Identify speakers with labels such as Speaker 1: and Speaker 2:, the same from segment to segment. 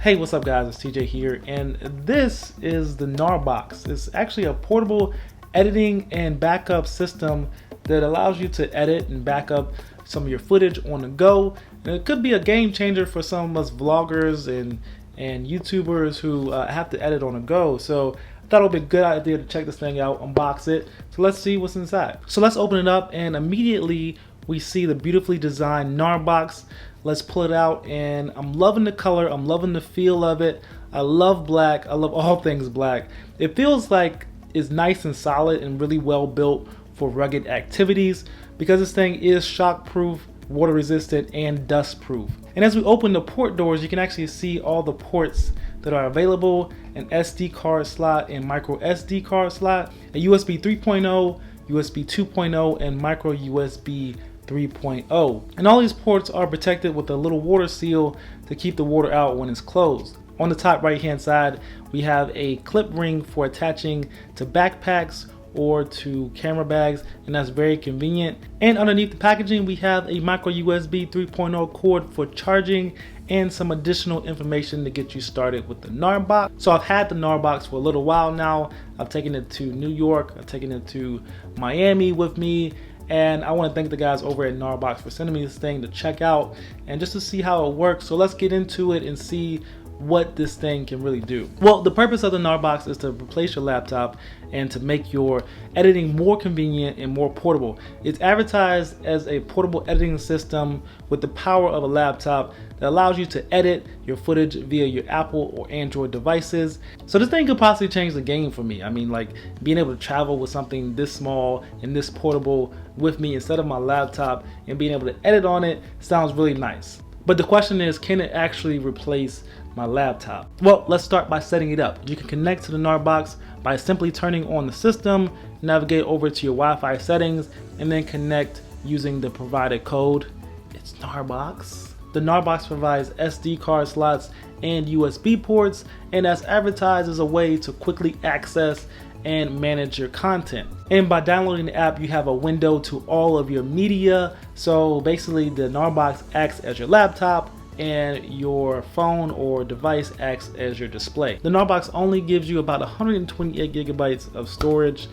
Speaker 1: Hey, what's up guys, it's TJ here, and this is the Gnarbox. It's actually a portable editing and backup system that allows you to edit and back up some of your footage on the go. And it could be a game changer for some of us vloggers and YouTubers who have to edit on the go. So I thought it would be a good idea to check this thing out, unbox it. So let's see what's inside. So let's open it up, and immediately we see the beautifully designed Gnarbox. Let's pull it out, and I'm loving the color, I'm loving the feel of it. I love black, I love all things black. It feels like it's nice and solid and really well built for rugged activities because this thing is shock proof, water resistant, and dust proof. And as we open the port doors, you can actually see all the ports that are available: an SD card slot and micro SD card slot, a USB 3.0, USB 2.0, and micro USB 3.0. And all these ports are protected with a little water seal to keep the water out when it's closed. On the top right hand side, we have a clip ring for attaching to backpacks or to camera bags, and that's very convenient. And underneath the packaging, we have a micro USB 3.0 cord for charging and some additional information to get you started with the Gnarbox. So I've had the Gnarbox for a little while now. I've taken it to New York, I've taken it to Miami with me, and I want to thank the guys over at Gnarbox for sending me this thing to check out and just to see how it works. So let's get into it and see what this thing can really do. Well, the purpose of the Gnarbox is to replace your laptop and to make your editing more convenient and more portable. It's advertised as a portable editing system with the power of a laptop that allows you to edit your footage via your Apple or Android devices. So this thing could possibly change the game for me. I mean, like, being able to travel with something this small and this portable with me instead of my laptop and being able to edit on it sounds really nice. But the question is, can it actually replace my laptop? Well, let's start by setting it up. You can connect to the Gnarbox by simply turning on the system, navigate over to your Wi-Fi settings, and then connect using the provided code. It's Gnarbox. The Gnarbox provides SD card slots and USB ports, and as advertised, is a way to quickly access and manage your content. And by downloading the app, you have a window to all of your media. So basically, the Gnarbox acts as your laptop, and your phone or device acts as your display. The Gnarbox only gives you about 128 gigabytes of storage,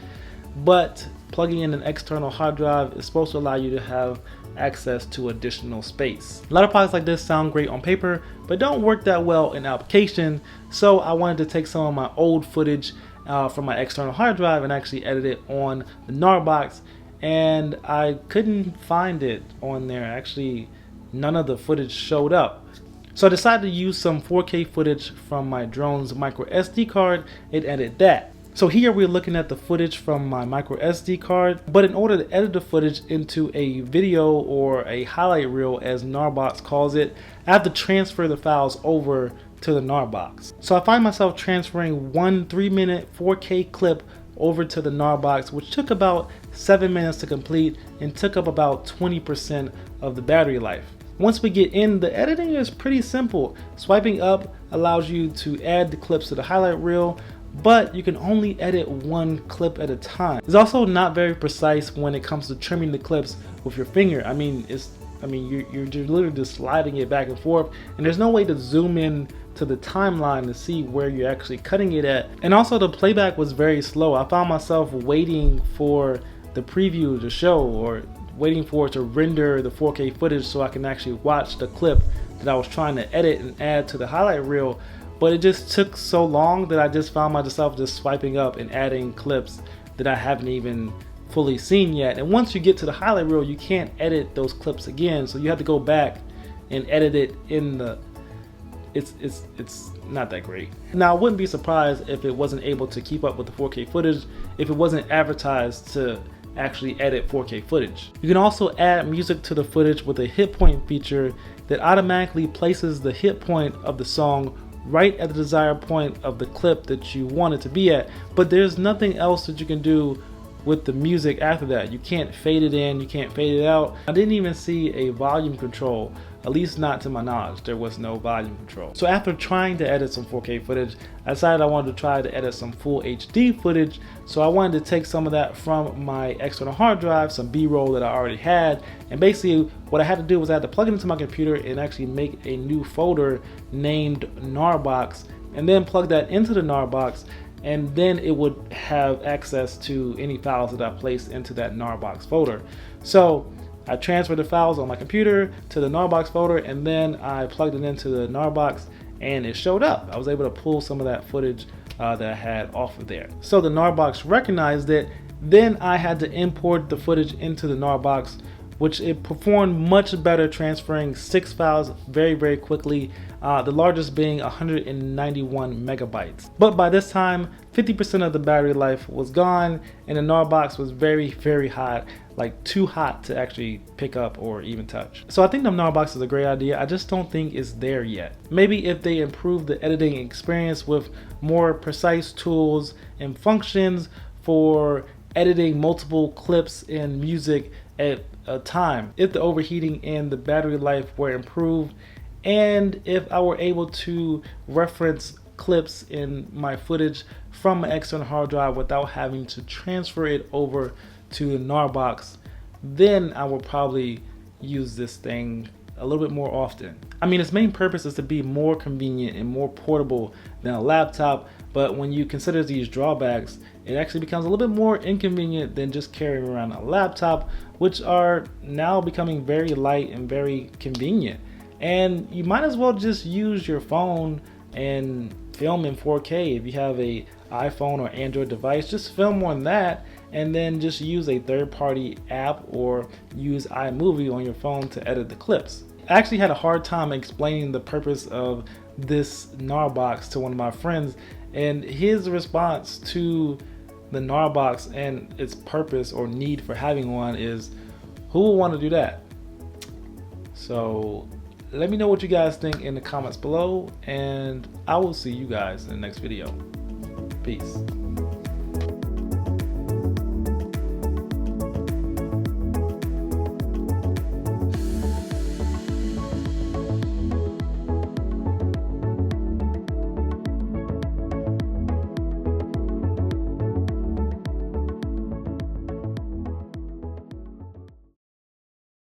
Speaker 1: but plugging in an external hard drive is supposed to allow you to have access to additional space. A lot of products like this sound great on paper, but don't work that well in application. So I wanted to take some of my old footage from my external hard drive and actually edit it on the Gnarbox, and I couldn't find it on there. Actually, none of the footage showed up. So I decided to use some 4K footage from my drone's micro SD card and edit that. So here we're looking at the footage from my micro SD card, but in order to edit the footage into a video or a highlight reel, as Gnarbox calls it, I have to transfer the files over to the Gnarbox. So I find myself transferring one 3-minute 4K clip over to the Gnarbox, which took about 7 minutes to complete and took up about 20% of the battery life. Once we get in, the editing is pretty simple. Swiping up allows you to add the clips to the highlight reel, but you can only edit one clip at a time. It's also not very precise when it comes to trimming the clips with your finger. You're literally just sliding it back and forth, and there's no way to zoom in to the timeline to see where you're actually cutting it at. And also, the playback was very slow. I found myself waiting for the preview to show, or waiting for it to render the 4K footage so I can actually watch the clip that I was trying to edit and add to the highlight reel. But it just took so long that I just found myself just swiping up and adding clips that I haven't even fully seen yet. And once you get to the highlight reel, you can't edit those clips again, so you have to go back and edit it in the it's not that great. Now, I wouldn't be surprised if it wasn't able to keep up with the 4K footage if it wasn't advertised to actually edit 4K footage. You can also add music to the footage with a hit point feature that automatically places the hit point of the song right at the desired point of the clip that you want it to be at, but there's nothing else that you can do with the music after that. You can't fade it in, you can't fade it out. I didn't even see a volume control at least not to my knowledge. There was no volume control. So after trying to edit some 4K footage, I decided I wanted to try to edit some full HD footage. So I wanted to take some of that from my external hard drive, some B-roll that I already had, and basically what I had to do was I had to plug it into my computer and actually make a new folder named Gnarbox, and then plug that into the Gnarbox, and then it would have access to any files that I placed into that Gnarbox folder. So I transferred the files on my computer to the Gnarbox folder, and then I plugged it into the Gnarbox and it showed up. I was able to pull some of that footage that I had off of there. So the Gnarbox recognized it. Then I had to import the footage into the Gnarbox, which it performed much better, transferring 6 files very quickly, the largest being 191 megabytes. But by this time, 50% of the battery life was gone, and the Gnarbox was very hot, like too hot to actually pick up or even touch. So I think the Gnarbox is a great idea. I just don't think it's there yet. Maybe if they improve the editing experience with more precise tools and functions for editing multiple clips and music at a time, if the overheating and the battery life were improved, and if I were able to reference clips in my footage from my external hard drive without having to transfer it over to the Gnarbox, then I will probably use this thing a little bit more often. I mean, its main purpose is to be more convenient and more portable than a laptop, but when you consider these drawbacks, it actually becomes a little bit more inconvenient than just carrying around a laptop, which are now becoming very light and very convenient. And you might as well just use your phone and film in 4K. If you have a iPhone or Android device, just film on that and then just use a third-party app or use iMovie on your phone to edit the clips. I actually had a hard time explaining the purpose of this Gnarbox to one of my friends, and his response to the Gnarbox and its purpose or need for having one is, who would want to do that? So let me know what you guys think in the comments below, and I will see you guys in the next video. Peace.